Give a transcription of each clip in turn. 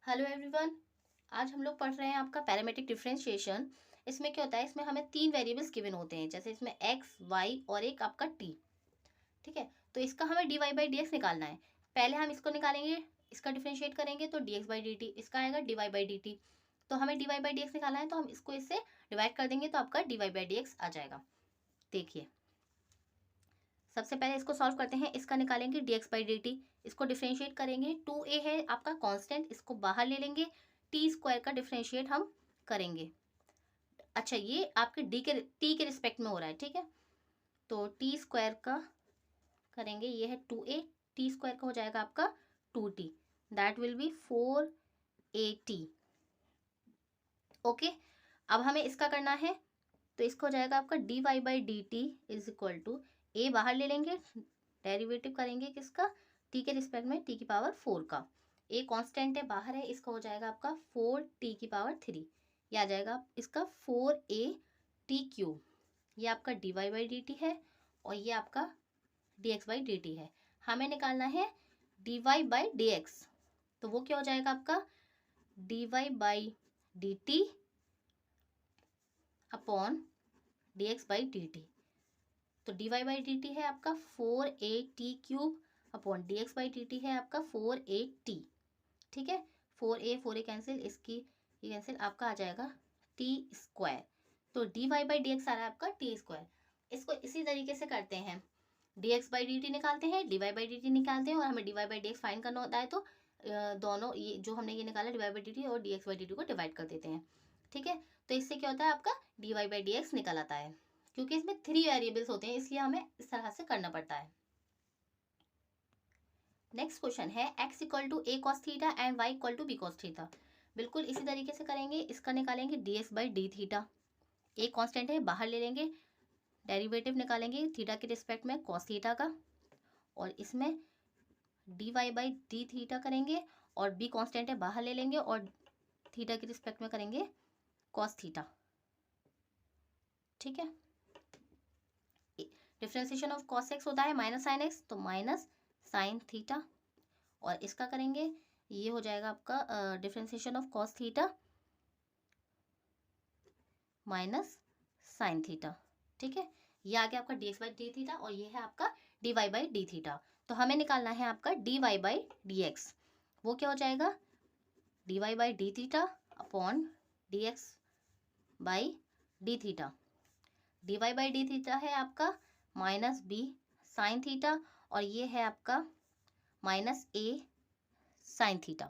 Hello everyone. आज हम लोग पढ़ रहे हैं आपका पैरामेट्रिक डिफरेंशिएशन। इसमें क्या होता है, इसमें हमें तीन वेरिएबल्स गिवन होते हैं, जैसे इसमें एक्स वाई और एक आपका टी। ठीक है, तो इसका हमें d y by d x निकालना है। पहले हम इसको निकालेंगे, इसका डिफरेंशिएट करेंगे तो d x by d t, इसका आएगा d y by d t. तो हमें d y by d x निकालना है, तो हम इसको इससे डिवाइड कर देंगे तो आपका d y by d x आ जाएगा। देखिए, सबसे पहले इसको सॉल्व करते हैं। इसका निकालेंगे d x by d T, इसको डिफ्रेंशिएट करेंगे। 2a है आपका कांस्टेंट, इसको बाहर ले लेंगे। टी स्क्वायर का डिफ्रेंशिएट हम करेंगे। अच्छा, ये आपके टी के रिस्पेक्ट में हो रहा है, ठीक है। तो टी स्क्वायर का करेंगे, ये है 2a, टी स्क्वायर का हो जाएगा आपका 2t, that will be 4at। Okay, अब हमें इसका करना है, तो इसका हो जाएगा आपका d y by d t is equal to, a बाहर ले लेंगे, डेरिवेटिव करेंगे किसका, टी के रिस्पेक्ट में, टी की पावर 4 का। ए कांस्टेंट है, बाहर है, इसका हो जाएगा आपका 4t की पावर 3। ये आ जाएगा इसका 4a t³ ये आपका d y by d t है और ये आपका d x by d t है। हमें निकालना है d y by d x, तो वो क्या हो जाएगा आपका d y by d t upon d x by d t. तो d y by d t है आपका 4a t³ अपॉन d x by d t है आपका 4a t। ठीक है, 4a कैंसिल, इसकी ये कैंसिल, आपका आ जाएगा टी स्क्वायर। तो d y by d x आ रहा है आपका टी स्क्वायर। इसको इसी तरीके से करते हैं, d x by d t निकालते हैं, d y by d t निकालते हैं, और हमें d y by d x find करना होता है। तो दोनों ये जो हमने ये निकाला d y by d t और d x by d t को डिवाइड कर देते हैं। ठीक है, तो इससे क्या होता है आपका d y by d x निकल आता है। क्योंकि इसमें 3 वेरिएबल्स होते हैं, इसलिए हमें इस तरह से करना पड़ता है। नेक्स्ट क्वेश्चन है x equal to a cos theta and y equal to b cos theta. बिल्कुल इसी तरीके से करेंगे। इसका निकालेंगे d x by d theta, a constant है, बाहर ले लेंगे, डेरिवेटिव निकालेंगे थीटा के रिस्पेक्ट में कॉस थीटा का, और इसमें d y by d theta करेंगे, और बी कॉन्स्टेंट है, बाहर ले लेंगे और थीटा के रिस्पेक्ट में करेंगे कॉस थीटा। ठीक है, डिफ्रेंसिएशन ऑफ कॉस एक्स होता है माइनस साइन एक्स, तो माइनस साइन थीटा, और इसका करेंगे, ये हो जाएगा आपका differentiation of cos theta minus sine theta. ठीक है, ये आ गया आपका d x by d theta, और ये है आपका d y by d theta. तो हमें निकालना है आपका d y by d x, वो क्या हो जाएगा d y by d theta upon d x by d theta. D y by d theta है आपका माइनस बी साइन थीटा, और ये है आपका minus a sine theta.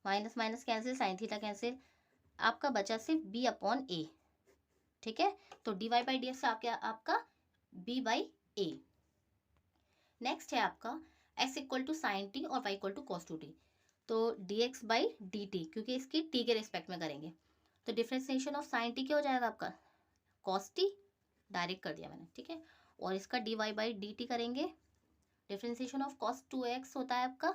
Minus minus cancel, sine theta cancel, आपका बचा सिर्फ बी अपॉन ए। ठीक है, तो d y by d x आपका बी बाई ए। नेक्स्ट है आपका x equal to sine t और y equal to cos two t. तो d x by d t, क्योंकि इसकी टी के रिस्पेक्ट में करेंगे, तो डिफ्रेंसिएशन ऑफ साइन टी क्या हो जाएगा आपका कॉस टी, डायरेक्ट कर दिया मैंने। ठीक है, और इसका d y by d t करेंगे, डिफ्रेंसिएशन ऑफ कॉस 2x होता है आपका,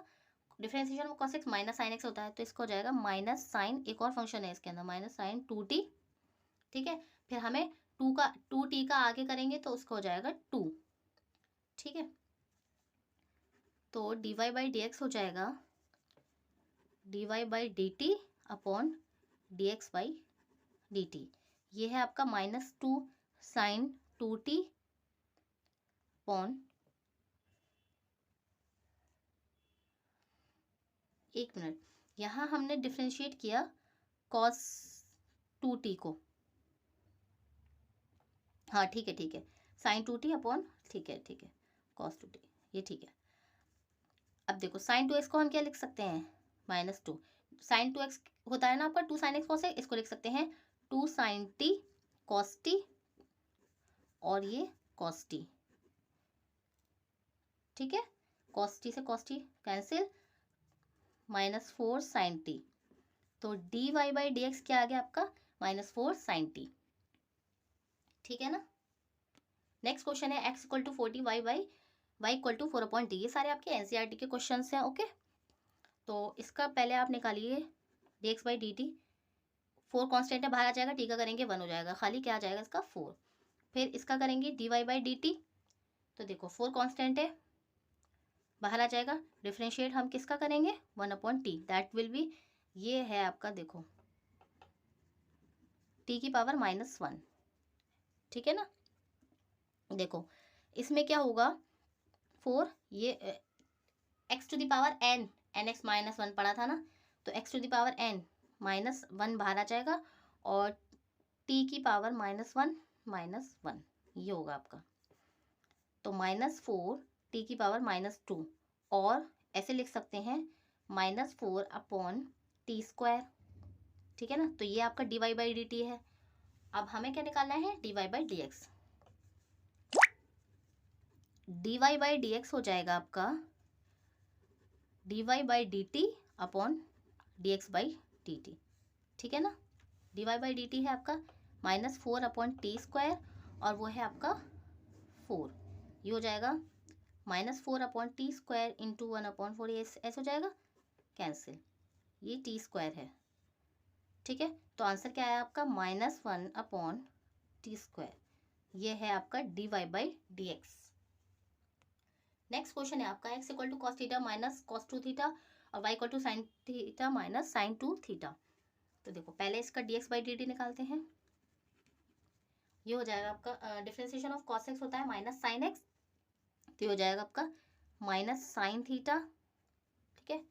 differentiation of cos x minus sine x होता है, तो इसका हो जाएगा माइनस साइन, एक और फंक्शन है इसके अंदर माइनस साइन 2t। ठीक है, फिर हमें 2t का आगे करेंगे तो उसका हो जाएगा 2। ठीक है, तो d y by d x हो जाएगा d y by d t upon d x by d t. ये है आपका -2 साइन 2t अपॉन, एक मिनट, यहाँ हमने डिफ्रेंशिएट किया कॉस 2t को, हाँ ठीक है ठीक है, साइन 2t अपॉन, ठीक है कॉस 2t, ये ठीक है। अब देखो साइन 2x को हम क्या लिख सकते हैं -2, साइन 2x होता है ना आपका 2 साइन एक्स कॉस एक्स, इसको लिख सकते हैं 2 साइन टी कॉस टी, और ये कॉस टी। ठीक है, कॉस टी से cos t cancel, -4 sine t, तो d y by d x क्या आ गया आपका -4 साइन टी। ठीक है ना। नेक्स्ट क्वेश्चन है x equal to 40 y equal to 4 appoint d. ये सारे आपके एनसीईआरटी के क्वेश्चन हैं। ओके, तो इसका पहले आप निकालिए D x by d T, 4 constant है, बाहर आ जाएगा, टी का करेंगे 1 हो जाएगा, खाली क्या आ जाएगा इसका 4। फिर इसका करेंगे d y by d t, तो देखो 4 कॉन्स्टेंट है, बाहर आ जाएगा, डिफ्रेंशिएट हम किसका करेंगे 1 upon T, that will be ये है आपका, देखो t की पावर -1, ठीक है ना। देखो इसमें क्या होगा, 4, ये x to the power n, nx -1 पड़ा था ना, तो x to the power n -1 बाहर आ जाएगा, और t की पावर -1 -1 ये होगा आपका। तो -4 t की पावर -2, और ऐसे लिख सकते हैं -4 अपॉन t², ठीक है ना। तो ये आपका dy/dt है। अब हमें क्या निकालना है, dy/dx। dy/dx हो जाएगा आपका dy/dt अपॉन dx/dt, ठीक है ना। dy/dt है आपका -4 अपॉन t², और वो है आपका 4, ये हो जाएगा -4 अपॉन t² इंटू 1/4, ये ऐसे हो जाएगा कैंसिल, ये t² है, ठीक है। तो आंसर क्या आया आपका, -1 अपॉन t², ये है आपका dy/dx। नेक्स्ट क्वेश्चन है आपका x equal to cos theta minus cos 2 theta और y equal to sine theta minus sine 2 theta. तो देखो पहले इसका dx/dt निकालते हैं। ये हो जाएगा आपका डिफरेंशिएशन ऑफ कॉस एक्स होता है माइनस साइन एक्स, तो ये हो जाएगा आपका माइनस साइन थीटा, ठीक है,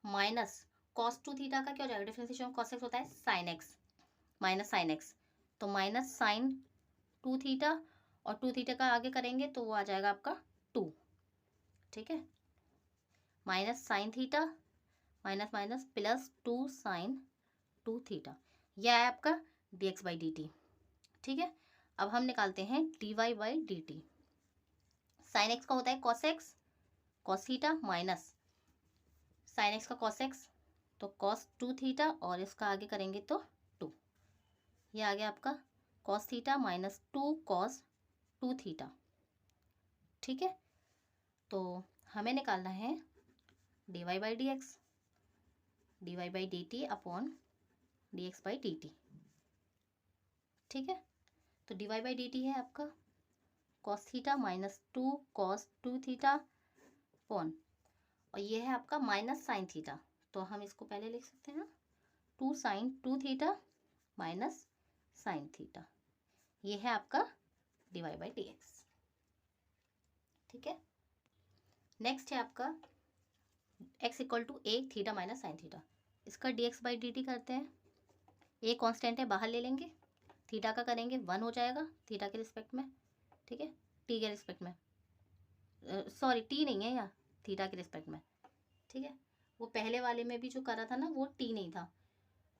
माइनस कॉस 2 थीटा का क्या हो जाएगा, डिफरेंशिएशन ऑफ कॉस एक्स होता है sine x minus sine x, तो माइनस साइन 2 थीटा, और 2 थीटा का आगे करेंगे तो वो आ जाएगा आपका 2, ठीक है, minus sine theta minus minus plus 2 sine 2 theta, यह है आपका dx/dt, ठीक है। अब हम निकालते हैं dy/dt। साइन एक्स का होता है cos x cos theta minus sine x का कॉस एक्स, तो कॉस 2 थीटा, और इसका आगे करेंगे तो 2, ये आ गया आपका cos theta minus 2 cos 2 theta, ठीक है। तो हमें निकालना है dy/dx, dy/dt अपॉन dx/dt, ठीक है। तो dy/dt है आपका cos theta minus 2 cos 2 theta upon, और ये है आपका माइनस साइन थीटा, तो हम इसको पहले लिख सकते हैं ना, 2 sine 2 theta minus sine theta, ये है आपका dy/dx, ठीक है। नेक्स्ट है आपका x equal to a theta minus sine theta, इसका dx/dt करते हैं। a कांस्टेंट है, बाहर ले लेंगे, थीटा का करेंगे 1 हो जाएगा थीटा के रिस्पेक्ट में, ठीक है, t के रिस्पेक्ट में, सॉरी t नहीं है यहाँ, थीटा के रिस्पेक्ट में, ठीक है। वो पहले वाले में भी जो करा था ना वो t नहीं था,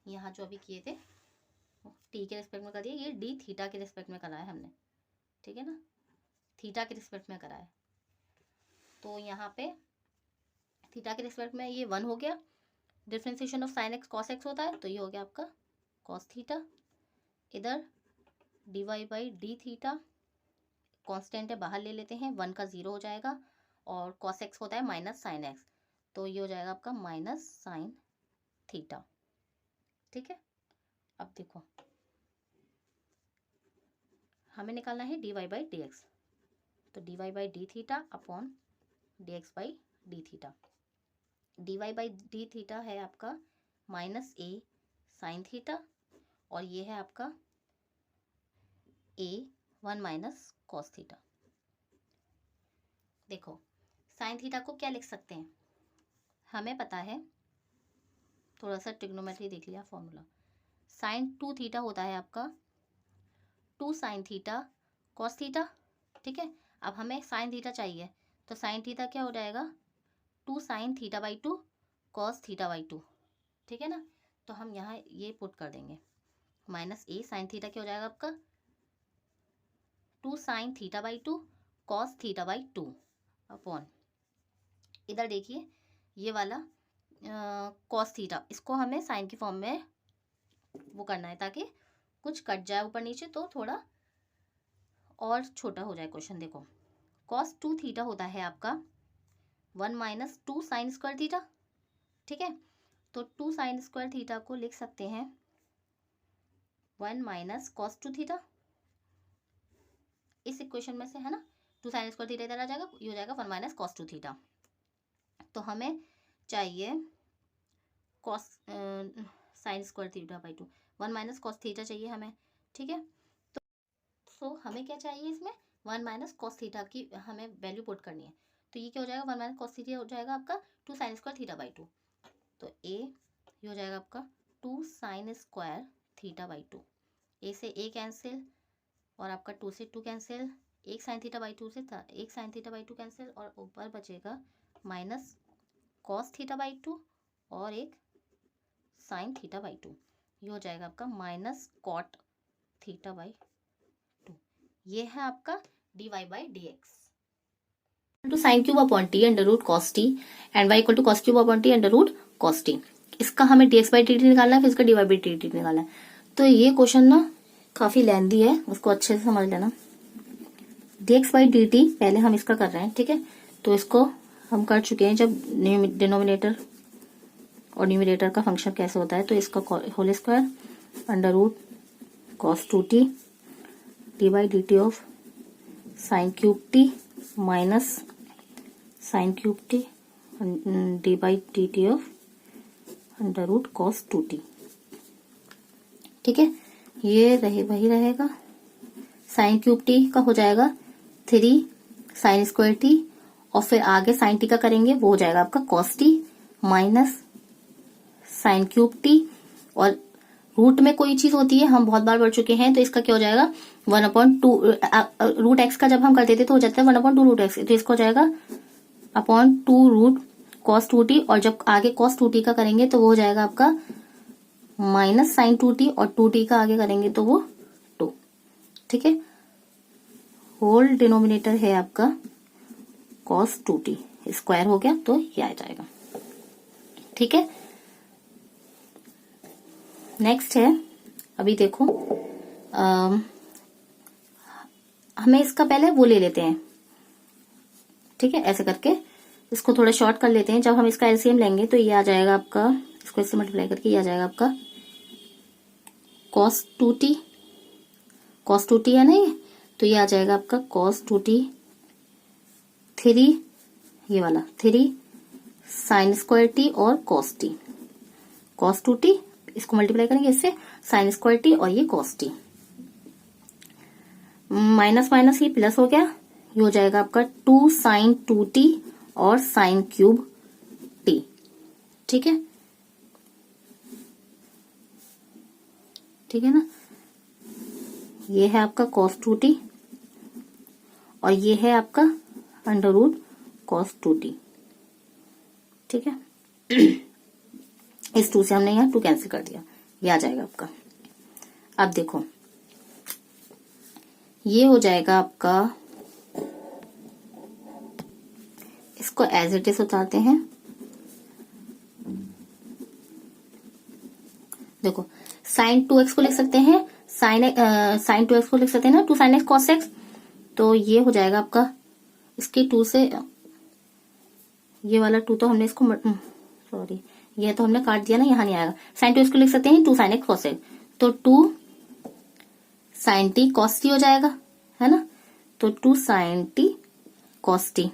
यहाँ जो अभी किए थे t के रिस्पेक्ट में कर दिया, ये d थीटा के रिस्पेक्ट में करा है हमने, ठीक है ना, थीटा के रिस्पेक्ट में करा है। तो यहाँ पे थीटा के रिस्पेक्ट में ये 1 हो गया, differentiation of sine x cos x होता है, तो ये हो गया आपका कॉस थीटा, इधर dy/d थीटा कांस्टेंट है, बाहर ले लेते हैं, 1 का 0 हो जाएगा, और कॉस एक्स होता है माइनस साइन एक्स, तो ये हो जाएगा आपका माइनस साइन थीटा, ठीक है। अब देखो हमें निकालना है dy/dx, तो dy/d theta upon dx/d theta, dy/d theta है आपका -a साइन थीटा, और ये है आपका a1 माइनस कॉस थीटा। देखो साइन थीटा को क्या लिख सकते हैं, हमें पता है, थोड़ा सा ट्रिग्नोमेट्री देख लिया फॉर्मूला, साइन 2 थीटा होता है आपका 2 साइन थीटा कॉस थीटा, ठीक है। अब हमें साइन थीटा चाहिए, तो साइन थीटा क्या हो जाएगा 2 साइन थीटा/2 कॉस थीटा/2, ठीक है ना। तो हम यहाँ ये पुट कर देंगे, माइनस a साइन थीटा क्या हो जाएगा आपका 2 साइन थीटा/2 कॉस थीटा/2 अपॉन, इधर देखिए ये वाला कॉस थीटा, इसको हमें साइन की फॉर्म में वो करना है ताकि कुछ कट जाए ऊपर नीचे, तो थोड़ा और छोटा हो जाए क्वेश्चन। देखो कॉस 2 थीटा होता है आपका 1 माइनस 2 साइन स्क्वायर थीटा, ठीक है। तो 2 साइन स्क्वायर थीटा को लिख सकते हैं 1 माइनस कॉस 2 थीटा, इस इक्वेशन में से है ना, 2 साइन स्क्वायर थीटा इधर आ जाएगा, ये हो जाएगा 1 माइनस कॉस 2 थीटा। तो हमें चाहिए cos sine square theta by 2, 1 minus cos theta चाहिए हमें, ठीक है। तो सो हमें क्या चाहिए इसमें, 1 माइनस कॉस थीटा की हमें वैल्यू पुट करनी है। तो ये क्या हो जाएगा, 1 माइनस कॉस थीटा हो जाएगा आपका 2 साइन स्क्वायर थीटा बाई 2। तो ए ये हो जाएगा आपका 2 साइन स्क्वायर थीटा बाई 2। ए से ए कैंसिल और आपका 2 से 2 कैंसिल, एक साइन थीटा बाई 2 से था, एक साइन थीटा बाई 2 कैंसिल, और ऊपर बचेगा माइनस कॉस थीटा बाई 2 और एक साइन थीटा बाई 2। ये हो जाएगा आपका माइनस कॉट थीटा बाई 2। ये है आपका dy by d x to sine cube upon t under root cos t and y equal to cos cube upon t under root cos t. इसका हमें dx by dt निकालना है, फिर इसका dy by dt निकालना है। तो ये क्वेश्चन ना काफी लेंदी है, उसको अच्छे से समझ लेना। dx बाई dt पहले हम इसका कर रहे हैं, ठीक है। तो इसको हम कर चुके हैं जब डिनोमिनेटर और न्यूमरेटर का फंक्शन कैसे होता है। तो इसका whole square under root cos 2t d by d t of sine cube t minus sine cube t d by d t of under root cos 2t, ठीक है। ये वही रहेगा, साइन क्यूब टी का हो जाएगा 3 साइन स्क्वायर टी, और फिर आगे साइन टी का करेंगे, वो हो जाएगा आपका cos T minus sine cube t. और रूट में कोई चीज होती है, हम बहुत बार पढ़ चुके हैं, तो इसका क्या हो जाएगा 1/2 रूट एक्स का जब हम करते थे तो हो जाता है 1/2 रूट एक्स, तो इसका हो जाएगा अपॉन 2 रूट कॉस 2t, और जब आगे कॉस 2t का करेंगे तो वो हो जाएगा आपका माइनस साइन 2t, और 2t का आगे करेंगे तो वो 2, ठीक है। होल डिनोमिनेटर है आपका कॉस 2t, स्क्वायर हो गया तो ये आ जाएगा, ठीक है। नेक्स्ट है, अभी देखो हमें इसका पहले वो ले लेते हैं, ठीक है। ऐसे करके इसको थोड़ा शॉर्ट कर लेते हैं। जब हम इसका एलसीएम लेंगे तो ये आ जाएगा आपका, इसको इससे मल्टीप्लाई करके ये आ जाएगा आपका cos 2t है ना ये, तो ये आ जाएगा आपका cos 2t 3, ये वाला 3 साइन स्क्वायर टी और cos t, cos 2t इसको मल्टीप्लाई करेंगे इससे साइन स्क्वायर टी और ये cos t, माइनस माइनस ये प्लस हो गया, ये हो जाएगा आपका 2 साइन 2t और साइन क्यूब t, ठीक है, ठीक है ना। ये है आपका cos 2t और ये है आपका अंडर रूट cos 2t, ठीक है। इस 2 से हमने यहाँ 2 कैंसिल कर दिया, ये आ जाएगा आपका। अब देखो ये हो जाएगा आपका, इसको एज इट इज उतारते हैं। देखो साइन 2x को लिख सकते हैं, साइन 2x को लिख सकते हैं ना 2 साइन एक्स कॉस एक्स, तो ये हो जाएगा आपका इसके 2 से, ये वाला 2 तो हमने इसको सॉरी ये तो हमने काट दिया ना, यहाँ नहीं आएगा। साइन 2x को लिख सकते हैं 2 साइन एक्स कॉस एक्स, तो 2 साइन टी कॉस टी हो जाएगा, है ना। तो 2 साइन टी कॉस टी,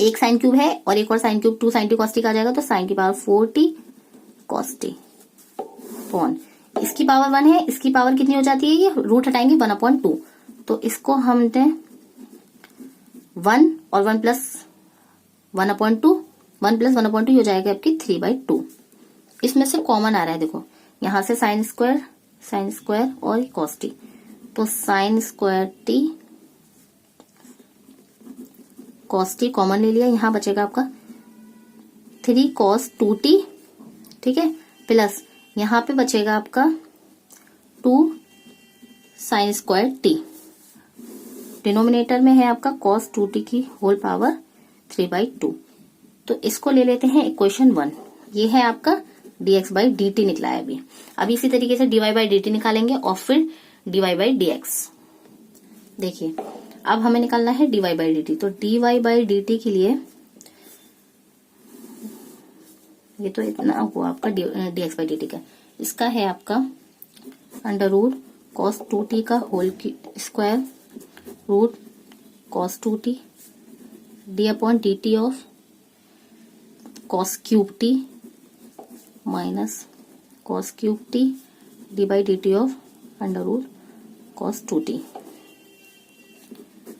एक साइन क्यूब है और एक और sine cube 2 sine t cos t का आ जाएगा, तो साइन की power 4t cos t upon इसकी पावर 1 है, इसकी पावर कितनी हो जाती है, ये रूट हटाएंगे 1/2, तो इसको हमने 1 और 1 प्लस 1/2, 1 प्लस 1/2 हो जाएगा आपकी 3/2। इसमें से कॉमन आ रहा है, देखो यहां से साइन स्क्वायर और कॉस टी, तो sine square T cos T common ले लिया, यहां बचेगा आपका 3 कॉस 2t, ठीक है, प्लस यहां पे बचेगा आपका 2 साइन स्क्वायर टी, डिनोमिनेटर में है आपका cos 2t की होल पावर 3/2। तो इसको ले लेते हैं इक्वेशन 1, ये है आपका dx बाई dt निकला है अभी। अभी इसी तरीके से dy बाई dt निकालेंगे और फिर dy बाई dx। देखिए अब हमें निकालना है dy बाई dt, तो dy बाई dt के लिए ये तो इतना हुआ आपका dx बाई dt का, इसका है आपका अंडर रूट cos 2t का whole square root cos 2t d upon dt of cos cube t minus cos cube t d by d t of under root cos 2t।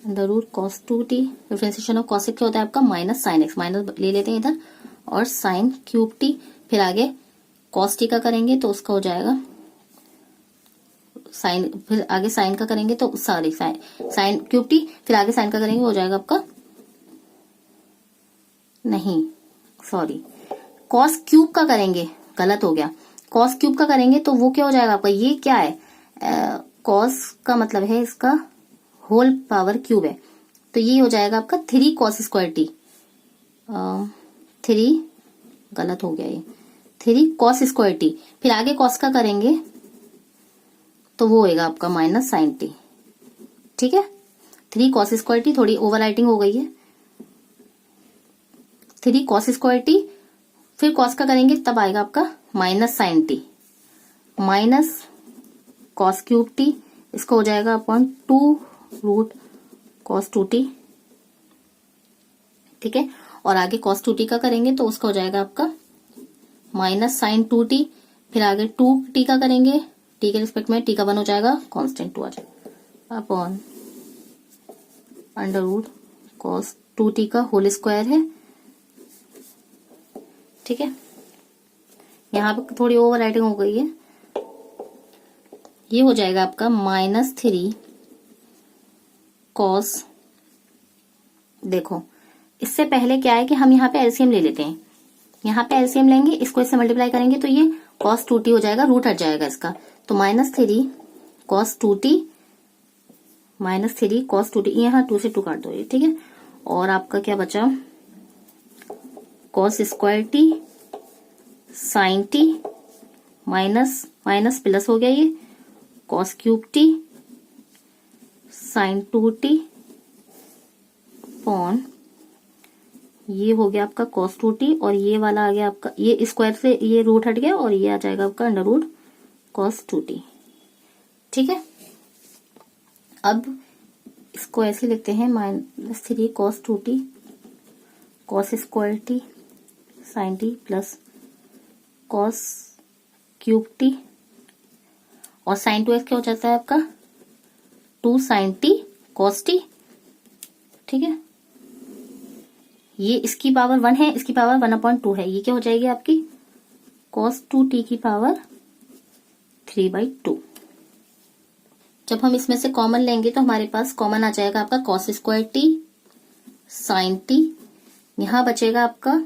Under root cos 2t differentiation of cos क्या होता है आपका minus sine x, minus ले लेते हैं इधर, और sine cube T, फिर आगे कॉस टी का करेंगे तो उसका हो जाएगा साइन, फिर आगे साइन का करेंगे तो सॉरी साइन क्यूब टी, फिर आगे साइन का करेंगे हो जाएगा आपका, नहीं सॉरी कॉस क्यूब का करेंगे, गलत हो गया, कॉस क्यूब का करेंगे तो वो क्या हो जाएगा आपका, ये क्या है, कॉस का मतलब है इसका होल पावर क्यूब है, तो ये हो जाएगा आपका 3 कॉस स्क्वायर टी, 3 गलत हो गया ये, 3 कॉस स्क्वायर टी, फिर आगे कॉस का करेंगे तो वो होएगा आपका माइनस साइन टी। ठीक है, 3 कॉस स्क्वायर टी, थोड़ी ओवर राइटिंग हो गई है, 3 कॉस स्क्वायर टी, फिर कॉस का करेंगे तब आएगा आपका minus sine t, minus cos cube t, इसको हो जाएगा अपॉन 2 रूट कॉस 2t। ठीक है, और आगे कॉस 2t का करेंगे तो उसका हो जाएगा आपका माइनस साइन 2t, फिर आगे 2t का करेंगे, t के रिस्पेक्ट में t का 1 हो जाएगा, कांस्टेंट 2 आ जाएगा, upon under root cos 2t का होल स्क्वायर है। ठीक है, यहाँ पे थोड़ी ओवर राइटिंग हो गई है, ये हो जाएगा आपका माइनस 3 कॉस, देखो इससे पहले क्या है कि हम यहाँ पे एलसीएम ले लेते हैं, यहाँ पे एलसीएम लेंगे, इसको इससे मल्टीप्लाई करेंगे तो ये कॉस 2t हो जाएगा, रूट हट जाएगा इसका, तो minus 3 cos 2t, minus 3 cos 2t, यहाँ 2 से 2 काट दो ये। ठीक है, और आपका क्या बचा, cos square t sine t, minus minus plus हो गया ये, cos cube t sine 2t upon ये हो गया आपका कॉस 2t, और ये वाला आ गया आपका, ये स्क्वायर से ये रूट हट गया और ये आ जाएगा आपका अंडर रूट कॉस 2t। ठीक है, अब इसको ऐसे लिखते हैं minus 3 cos 2t cos square t sine t plus cos cube t, और साइन 2x क्या हो जाता है आपका 2 साइन टी कॉस टी। ठीक है, ये इसकी पावर 1 है, इसकी पावर 1/2 है, ये क्या हो जाएगी आपकी कॉस 2t की पावर 3/2। जब हम इसमें से कॉमन लेंगे तो हमारे पास कॉमन आ जाएगा आपका cos square t sine t, यहाँ बचेगा आपका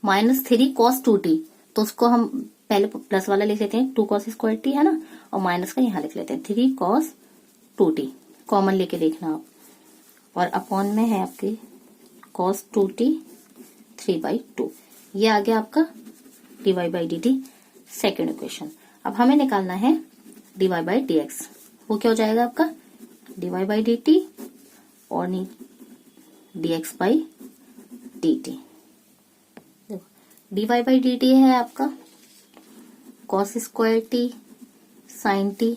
माइनस 3 कॉस 2t, तो उसको हम पहले प्लस वाला लिख लेते हैं, 2 कॉस स्क्वायर टी है ना, और माइनस का यहाँ लिख लेते हैं 3 कॉस 2t, कॉमन लेके देखना आप, और अपॉन में है आपके कॉस 2t 3/2, ये आ गया आपका dy by d T second equation. अब हमें निकालना है dy बाई डी एक्स, वो क्या हो जाएगा आपका dy बाई डी टी और नहीं dx by d t. dy by d t है आपका cos square t sine t,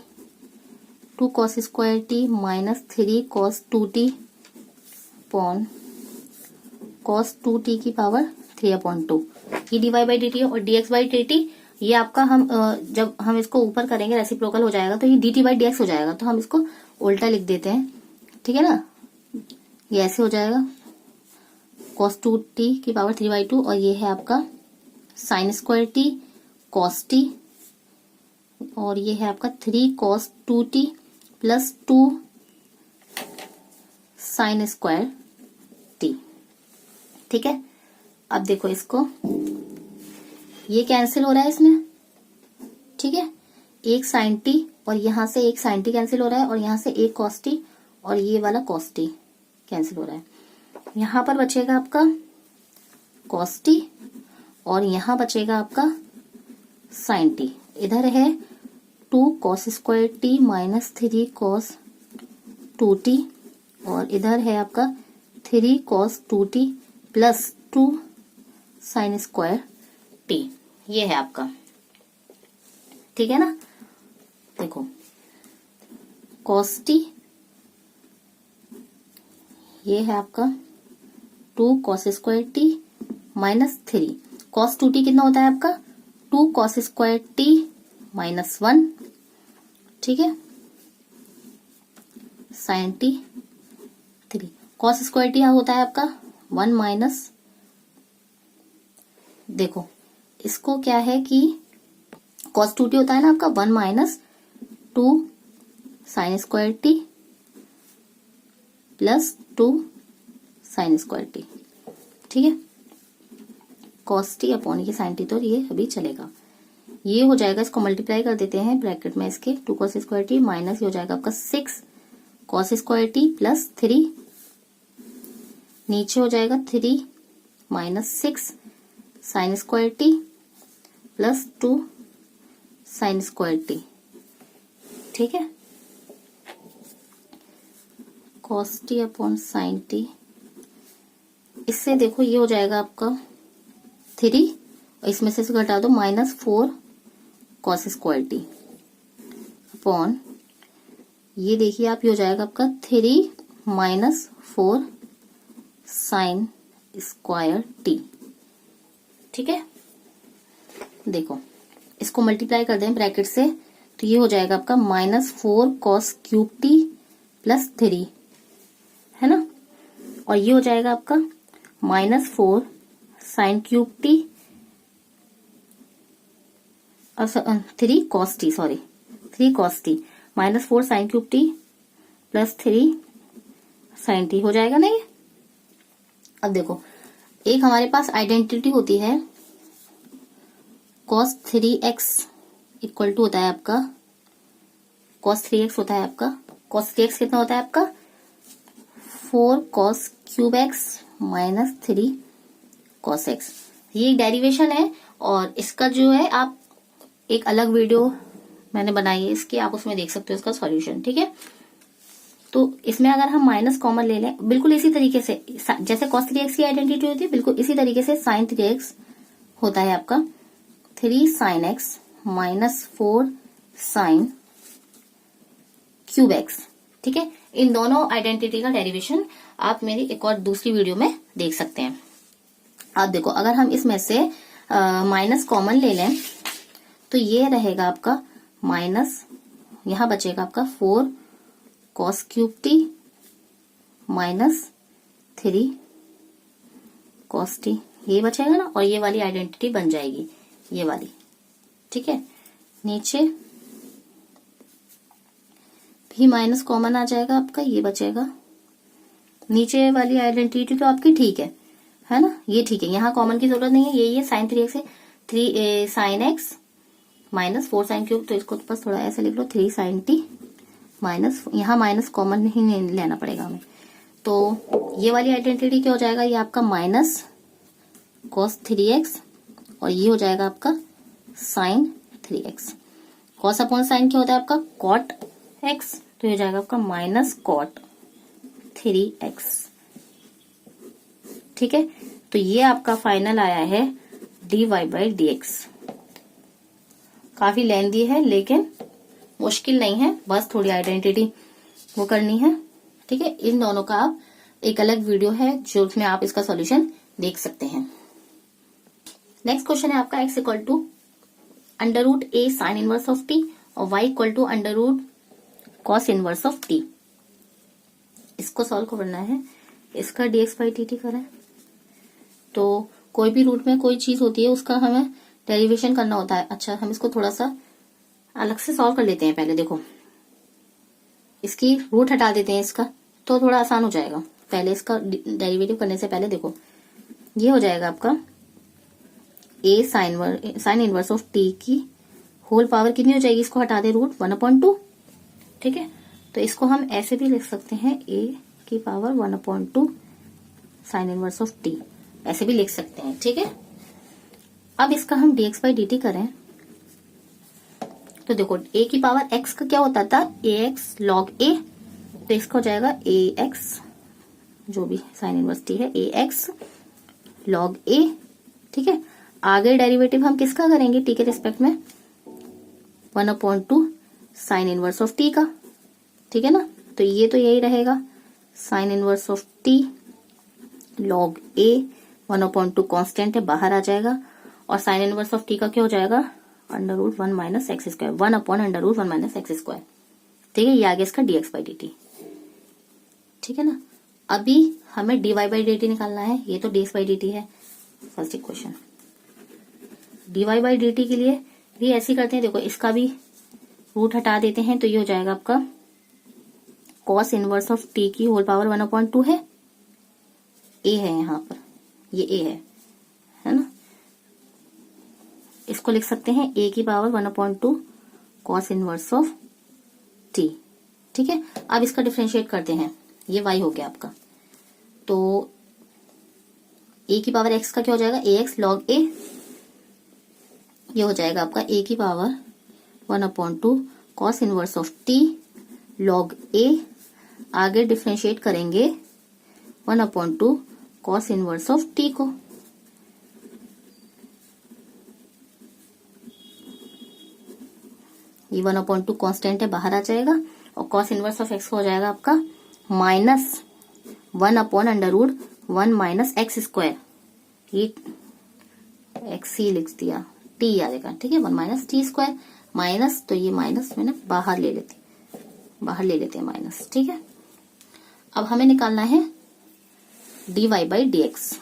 2 cos square t minus 3 cos 2t upon cos 2t की पावर 3/2, ये dy बाई डी टी और dx by d t, ये आपका हम जब हम इसको ऊपर करेंगे रेसिप्रोकल हो जाएगा तो ये dt बाई dx हो जाएगा, तो हम इसको उल्टा लिख देते हैं। ठीक है ना, ये ऐसे हो जाएगा cos 2t की पावर 3/2, और ये है आपका sine square T cos T, और ये है आपका 3 cos 2t plus 2 sine square T. ठीक है, अब देखो इसको, ये कैंसिल हो रहा है इसमें। ठीक है, एक साइन टी और यहाँ से एक साइन टी कैंसिल हो रहा है, और यहाँ से एक कॉस टी और ये वाला कॉस टी कैंसिल हो रहा है, यहाँ पर बचेगा आपका कॉस टी और यहाँ बचेगा आपका साइन टी, इधर है 2 cos square t minus 3 cos 2t, और इधर है आपका 3 cos 2t plus 2 sine square T, ये है आपका। ठीक है ना, देखो कॉस टी, ये है आपका 2 cos square t minus 3 cos 2t कितना होता है आपका 2 cos स्क्वायर टी माइनस 1, ठीक है, sine t 3। Cos square t होता है आपका 1 माइनस, देखो इसको क्या है कि cos 2t होता है ना आपका 1 minus 2 sine square T plus 2 sine square T, ठीक है, cos t अपॉन ये साइन टी, तो ये अभी चलेगा, ये हो जाएगा, इसको मल्टीप्लाई कर देते हैं ब्रैकेट में इसके 2 cos स्क्वायर टी माइनस ये हो जाएगा आपका 6 cos स्क्वायर टी प्लस 3, नीचे हो जाएगा 3 minus 6 sine square T plus 2 sine square T, ठीक है, cos T upon sine T, इससे देखो ये हो जाएगा आपका 3 और इसमें से घटा दो -4 cos स्क्वायर टी अपॉन ये देखिए आप, ये हो जाएगा आपका 3 माइनस 4 साइन स्क्वायर टी, ठीक है। देखो इसको मल्टीप्लाई कर दें ब्रैकेट से, तो ये हो जाएगा आपका -4 cos क्यूब टी प्लस 3, है ना, और ये हो जाएगा आपका -4 साइन क्यूब टी और 3 cos t, sorry 3 cos t -4 sine cube t plus 3 sine t हो जाएगा ना ये। अब देखो एक हमारे पास आइडेंटिटी होती है cos 3x इक्वल टू होता है आपका cos 3x होता है आपका, cos 3x कितना होता है आपका 4 cos cube x minus 3 cos x, ये एक डेरिवेशन है और इसका जो है आप एक अलग वीडियो मैंने बनाई है इसकी, आप उसमें देख सकते हो इसका सॉल्यूशन, ठीक है। तो इसमें अगर हम माइनस कॉमन ले लें, बिल्कुल इसी तरीके से जैसे cos 3x की आइडेंटिटी होती है, बिल्कुल इसी तरीके से sin 3x होता है आपका 3 sin x minus 4 sin cube x, ठीक है। इन दोनों आइडेंटिटी का डेरिवेशन आप मेरी एक और दूसरी वीडियो में देख सकते हैं। आप देखो अगर हम इसमें से माइनस कॉमन ले लें तो ये रहेगा आपका माइनस, यहाँ बचेगा आपका 4 cos cube t minus 3 cos T, ये बचेगा ना, और ये वाली आइडेंटिटी बन जाएगी ये वाली, ठीक है। नीचे भी माइनस कॉमन आ जाएगा आपका, ये बचेगा, नीचे वाली आइडेंटिटी तो आपकी ठीक है ना, ये ठीक है, यहाँ कॉमन की जरूरत नहीं है, ये साइन 3x है, 3 sine x minus 4 sine cube, तो इसको बस थोड़ा ऐसे लिख लो 3 साइन टी माइनस, यहाँ माइनस कॉमन नहीं लेना पड़ेगा हमें, तो ये वाली आइडेंटिटी क्या हो जाएगा, ये आपका माइनस cos 3x और ये हो जाएगा आपका sign 3x, cos upon sine क्या होता है आपका cot x, तो ये हो जाएगा आपका माइनस cot 3x, ठीक है। तो ये आपका फाइनल आया है dy/dx, काफी लेंथी है लेकिन मुश्किल नहीं है, बस थोड़ी आइडेंटिटी वो करनी है, ठीक है। इन दोनों का आप एक अलग वीडियो है जो उसमें आप इसका सॉल्यूशन देख सकते हैं। नेक्स्ट क्वेश्चन है आपका x equal to √a sine inverse of t और y equal to √cos inverse of t। इसको सॉल्व करना है, इसका dx/dt करें, तो कोई भी रूट में कोई चीज होती है उसका हमें डेरिवेशन करना होता है। अच्छा हम इसको थोड़ा सा अलग से सॉल्व कर लेते हैं, पहले देखो इसकी रूट हटा देते हैं इसका, तो थोड़ा आसान हो जाएगा। पहले इसका डेरिवेटिव करने से पहले देखो ये हो जाएगा आपका a sine inverse of t की होल पावर कितनी हो जाएगी, इसको हटा दे रूट 1/2, ठीक है। तो इसको हम ऐसे भी लिख सकते हैं a की power 1/2 sine inverse of t, ऐसे भी लिख सकते हैं, ठीक है। अब इसका हम dx/dt करें तो देखो a की पावर x का क्या होता था ax log a, तो इसका हो जाएगा ax, जो भी साइन इनवर्स t है ax log a, ठीक है। आगे डेरिवेटिव हम किसका करेंगे t के रिस्पेक्ट में 1/2 साइन इनवर्स ऑफ t का, ठीक है ना। तो ये तो यही रहेगा sign inverse of t log a 1/2 constant है बाहर आ जाएगा, और साइन इनवर्स ऑफ टी का क्या हो जाएगा, under root 1 minus x square, 1 upon under root 1 minus x square. ठीक है, ये आ गया इसका d x by d t. ठीक है ना। अभी हमें d y by d t निकालना है, ये तो d x by d t है first equation. D y by d t के लिए भी ऐसे ही करते हैं, देखो इसका भी रूट हटा देते हैं, तो ये हो जाएगा आपका कॉस इनवर्स ऑफ टी की होल पावर 1/2 है, ए है यहाँ पर, ये ए है ना। इसको लिख सकते हैं ए की power 1/2 cos inverse of T. ठीक है, अब इसका डिफरेंशिएट करते हैं, ये वाई हो गया आपका, तो ए की पावर एक्स का क्या हो जाएगा, ए एक्स लॉग ए, ये हो जाएगा आपका ए की power 1/2 cos inverse of t log a. आगे डिफरेंशिएट करेंगे 1/2 कॉस इनवर्स ऑफ टी को, ये 1/2 कांस्टेंट है, बाहर आ जाएगा, और कॉस इनवर्स ऑफ एक्स हो जाएगा आपका -1/√1 माइनस एक्स स्क्वायर, ये एक्स ही लिख दिया, टी आ जाएगा। ठीक है, 1 माइनस टी स्क्वायर, माइनस, तो ये माइनस मैंने बाहर ले लेते हैं माइनस। ठीक है, अब हमें निकालना है d y by d x.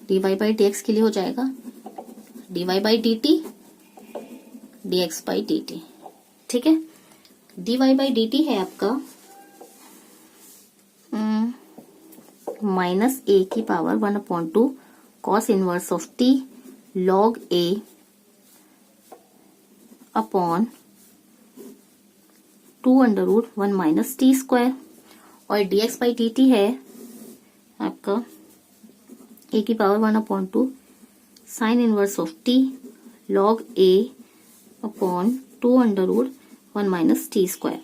D y by d x के लिए हो जाएगा d y by d t d x by d t. ठीक है, d y by d t है आपका माइनस ए की power 1/2 cos inverse of t log a upon 2/√1 minus t square, और d x by d t है आपका a की power 1/2 sine inverse of t log a upon 2/√1 minus t square.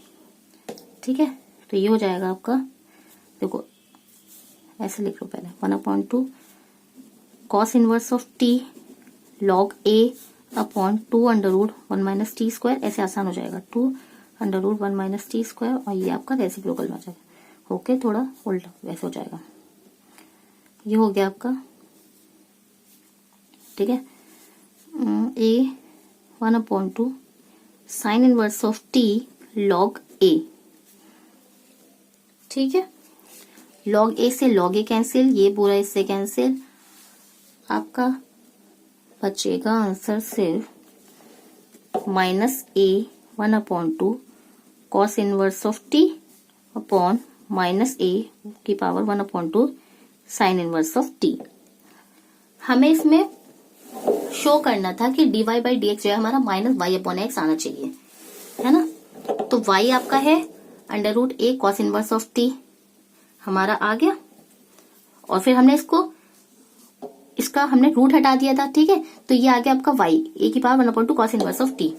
ठीक है, तो ये हो जाएगा आपका, देखो ऐसे लिख लो पहले, 1/2 cos inverse of t log a upon 2/√1 minus t square, ऐसे आसान हो जाएगा, 2/√1 माइनस टी स्क्वायर, और ये आपका रेसिप्रोकल में आ जाएगा, ओके, थोड़ा उल्टा वैसे हो जाएगा, ये हो गया आपका। ठीक है, a 1/2 sine inverse of t log a. ठीक है, लॉग ए से लॉग ए कैंसिल, ये पूरा इससे कैंसिल, आपका बचेगा आंसर सिर्फ minus a 1/2 cos inverse of t upon minus a की power 1/2 sine inverse of t. हमें इसमें शो करना था कि d y by d x जो है हमारा माइनस वाई अपॉन एक्स आना चाहिए, है ना। तो वाई आपका है √a cos inverse of T हमारा आ गया, और फिर हमने इसका हमने रूट हटा दिया था। ठीक है, तो ये आ गया आपका वाई ए की power 1/2 cos inverse of T,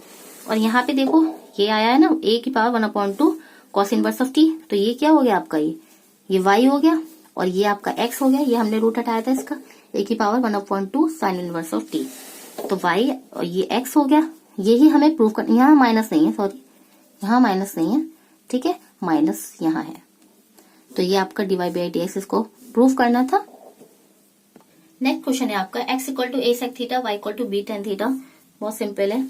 और यहाँ पे देखो ये आया है ना ए की power 1/2 cos inverse of T, तो ये क्या हो गया आपका, ये वाई हो गया, और ये आपका एक्स हो गया, ये हमने रूट हटाया था इसका, ए की power 1/2 sine inverse of T, तो वाई और ये एक्स हो गया। यही हमें प्रूव करना, यहाँ माइनस नहीं है, सॉरी यहाँ माइनस नहीं है, ठीक है, माइनस यहाँ है, तो ये आपका d y by d x इसको प्रूव करना था। नेक्स्ट क्वेश्चन है आपका x equal to a sec theta y equal to b tan theta. बहुत सिंपल है,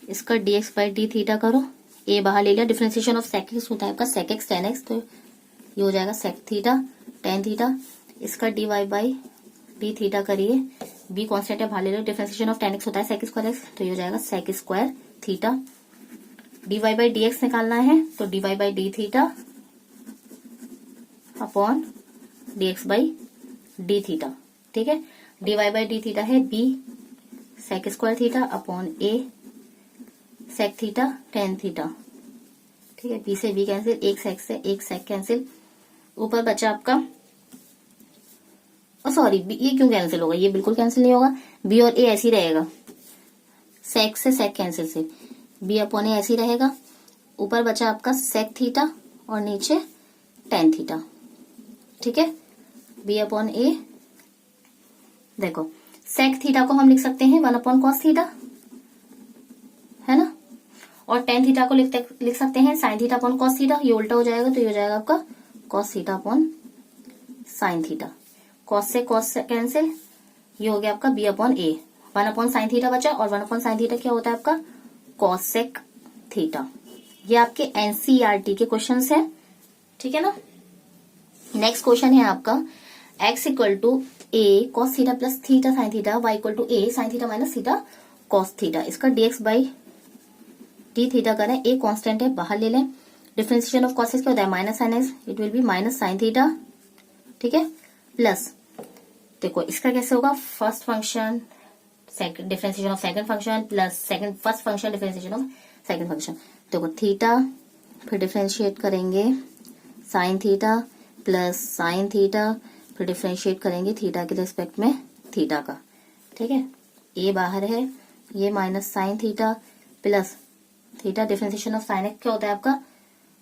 इसका dx बाई डी थीटा करो, a बाहर ले लिया, डिफरेंशिएशन ऑफ सेक एक्स होता है आपका सेक एक्स टेन एक्स, तो ये हो जाएगा सेक थीटा टेन थीटा। इसका d y by d theta करिए, b कॉन्स्टेंट है बाहर ले लो, डिफरेंशिएशन ऑफ टेन एक्स होता है सेक स्क्वायर एक्स, तो ये हो जाएगा sec square theta. D y by d x निकालना है, तो d y by d theta upon d x by d theta. ठीक है, d y by d theta है b sec square theta upon a sec theta tan theta. ठीक है, b से b cancel, एक सेक से एक सेक कैंसिल, ऊपर बचा आपका, सॉरी ये क्यों कैंसिल होगा, ये बिल्कुल कैंसिल नहीं होगा, b और a ऐसे ही रहेगा, सेक से सेक कैंसिल से b अपॉन a ऐसे ही रहेगा, ऊपर बचा आपका सेक थीटा और नीचे टेन थीटा। ठीक है, b अपॉन a, देखो सेक थीटा को हम लिख सकते हैं 1 अपॉन कॉस थीटा, है ना, और टेन थीटा को लिख सकते हैं sine theta upon cos theta, ये उल्टा हो जाएगा, तो ये हो जाएगा आपका cos theta upon sine theta. Cos से कैंसिल, ये हो गया आपका b upon a, 1 upon sine theta बचा, और 1 अपॉन साइन थीटा क्या होता है आपका कोसेक थीटा। ये आपके एनसीईआरटी के क्वेश्चंस है, ठीक है ना। नेक्स्ट क्वेश्चन है आपका x equal to a cos theta plus theta sine theta, y equal to a sine theta minus theta cos theta. इसका dx बाई डी थीटा करें, a कांस्टेंट है बाहर ले लें, डिफरेंशिएशन ऑफ cos क्या होता है minus sine x, it will be minus sine theta, ठीक है, प्लस देखो इसका कैसे होगा first function second differentiation of second function plus second first function differentiation of second function. देखो थीटा फिर डिफरेंशिएट करेंगे sine theta plus sine theta, फिर डिफरेंशिएट करेंगे थीटा के रिस्पेक्ट में थीटा का, ठीक है। ए बाहर है, ये minus sine theta plus theta differentiation of sine x क्या होता है आपका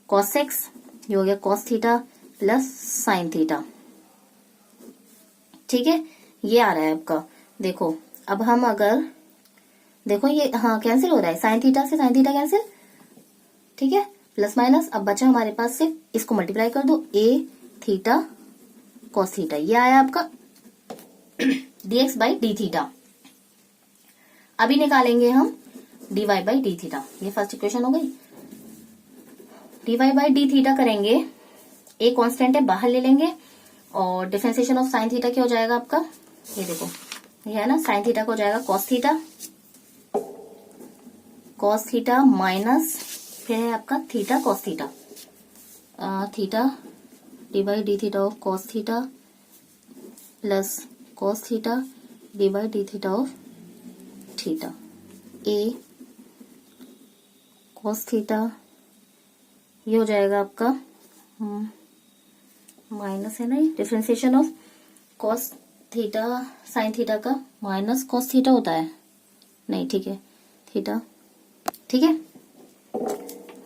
कॉस एक्स, ये हो गया cos theta plus sign theta, ठीक है। ये आ रहा है आपका। देखो अब हम अगर देखो ये हाँ कैंसिल हो रहा है, साइन थीटा से साइन थीटा कैंसिल, ठीक है, प्लस माइनस। अब बचा हमारे पास सिर्फ इसको मल्टीप्लाई कर दो, ए थीटा कॉस थीटा, ये आया आपका dx बाई डी थीटा। अभी निकालेंगे हम dy बाई डी थीटा, ये फर्स्ट इक्वेशन हो गई। dy बाई डी थीटा करेंगे, ए कांस्टेंट है बाहर ले लेंगे, और डिफरेंशिएशन ऑफ साइन थीटा क्या हो जाएगा आपका, ये देखो ये है ना, साइन थीटा को हो जाएगा कॉस थीटा माइनस फिर है आपका theta cos theta, theta D by d theta of cos theta plus cos theta D by d theta of theta, A cos theta ये हो जाएगा आपका माइनस है ना, differentiation of cos theta sine theta का माइनस कॉस थीटा होता है, नहीं ठीक है थीटा, ठीक है।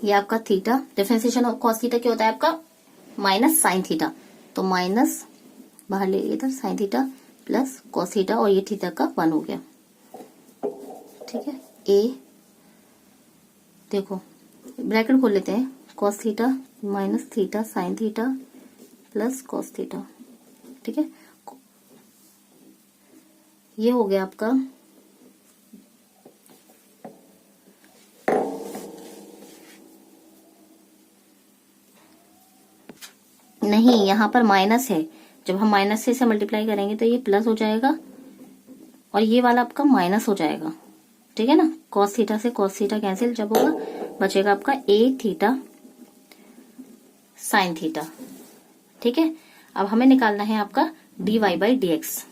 ये आपका theta differentiation of cos theta क्या होता है आपका माइनस साइन थीटा, तो माइनस बाहर ले इधर sine theta plus cos theta, और ये थीटा का 1 हो गया, ठीक है। ए देखो ब्रैकेट खोल लेते हैं, cos theta minus theta sine theta plus cos theta, ठीक है। ये हो गया आपका नहीं, यहाँ पर माइनस है, जब हम माइनस से इसे मल्टीप्लाई करेंगे तो ये प्लस हो जाएगा और ये वाला आपका माइनस हो जाएगा, ठीक है ना। कॉस थीटा से कॉस थीटा कैंसिल जब होगा, बचेगा आपका ए थीटा साइन थीटा, ठीक है। अब हमें निकालना है आपका dy by d x.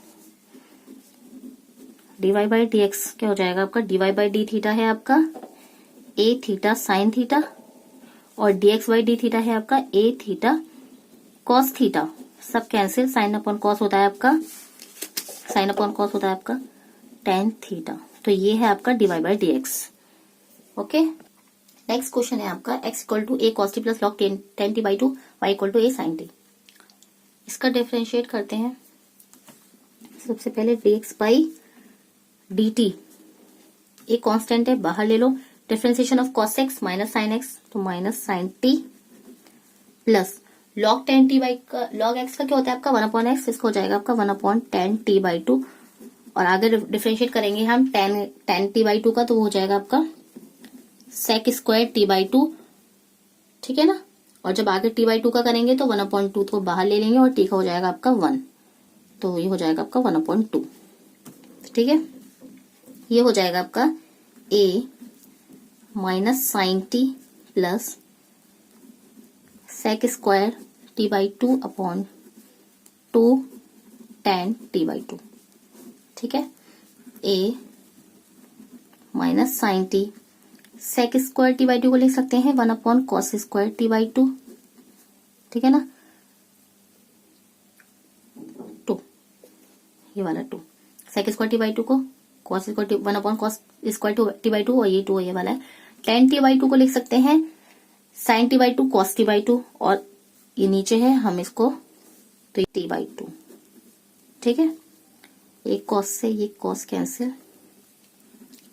dy by d x क्या हो जाएगा आपका, dy बाई डी थीटा है आपका ए थीटा साइन थीटा, और dx बाई डी थीटा है आपका ए थीटा कॉस थीटा, सब कैंसिल, साइन अपॉन कॉस होता है आपका, साइन अपॉन कॉस होता है आपका टेन थीटा, तो ये है आपका dy by d x, okay. Next question है आपका x equal to a cos t plus log tan t by two, y equal to a sine t. इसका डिफरेंशिएट करते हैं। सबसे पहले dx by d t, a constant है बाहर ले लो, differentiation of cos x minus sine x, तो minus sine t plus log tan t by log x का क्या होता है आपका 1 अपॉन एक्स, इसको हो जाएगा आपका 1 upon ten t by two, और आगे डिफरेंशिएट करेंगे हम टेन टी बाई टू का, तो वो हो जाएगा आपका sec square t by two, ठीक है ना। और जब आगे टी बाई टू का करेंगे तो 1 अपॉन टू को बाहर ले लेंगे और टी का हो जाएगा आपका 1, तो ये हो जाएगा आपका 1 अपॉन टू, ठीक है। ये हो जाएगा आपका a minus sine t plus sec square t by two upon two tan t by two, ठीक है। A minus sine t, sec square t by two को लिख सकते हैं 1 upon cos square t by two, ठीक है ना, 2, ये वाला 2, sec square t by two को cos square 1 upon cos square t by two, और ये 2 ये वाला है। टेन टी बाई टू को लिख सकते हैं sine t by two cos t by two, और ये नीचे है हम इसको तो टी बाई टू, ठीक है। एक कॉस से ये cos cancel,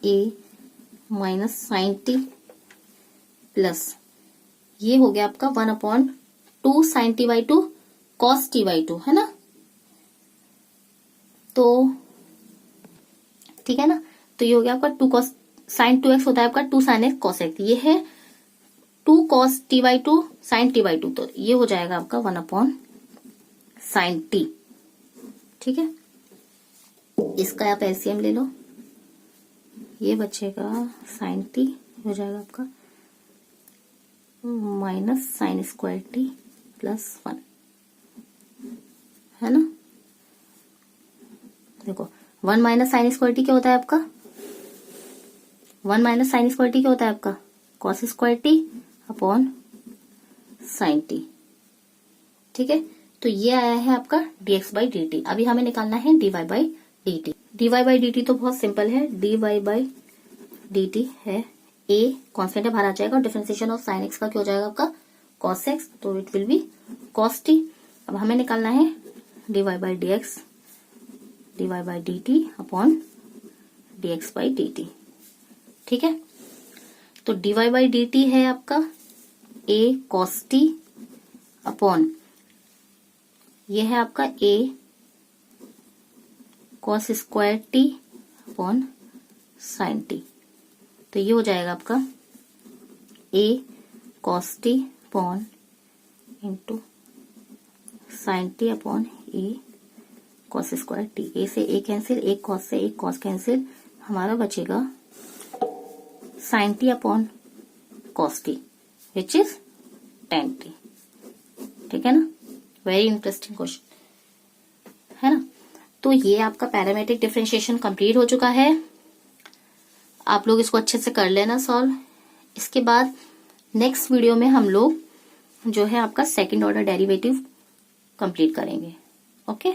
a minus sine t plus ये हो गया आपका 1 upon two sine t by two cos t by two, है ना। तो तो ये हो गया आपका 2 cos sin 2x होता है आपका 2 sin x cos x, ये है 2 cos t/2 sin t/2, तो ये हो जाएगा आपका 1 sin t। ठीक है, इसका आप एलसीएम ले लो, ये बचेगा sin t हो जाएगा आपका minus sin square t plus 1, है ना। देखो 1 माइनस साइन स्क्वायर टी क्या होता है आपका, 1 माइनस साइन स्क्वायर टी क्या होता है आपका cos square T upon sine T. ठीक है, तो ये आया है आपका dx बाई डी टी। अभी हमें निकालना है dy by d t. dy by d t तो बहुत सिंपल है, dy बाई डी टी है a कॉन्स्टेंट है, बाहर आ जाएगा, और डिफरेंशिएशन ऑफ साइन एक्स का क्या हो जाएगा आपका cos x, तो it will be cos t। अब हमें निकालना है dy by d x, dy by d t upon dx by d t. ठीक है, तो dy बाई डी टी है आपका a cos t अपॉन ये है आपका a cos square t upon sine t, तो ये हो जाएगा आपका a cos t upon into sine t upon a cos square t। a से a कैंसिल, एक cos से एक cos कैंसिल, हमारा बचेगा sine t upon cos t which is tan t। ठीक है ना, वेरी इंटरेस्टिंग क्वेश्चन है ना। तो ये आपका पैरामेट्रिक डिफरेंशिएशन कंप्लीट हो चुका है, आप लोग इसको अच्छे से कर लेना सॉल्व। इसके बाद नेक्स्ट वीडियो में हम लोग जो है आपका सेकंड ऑर्डर डेरिवेटिव कंप्लीट करेंगे। Okay,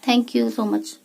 thank you so much.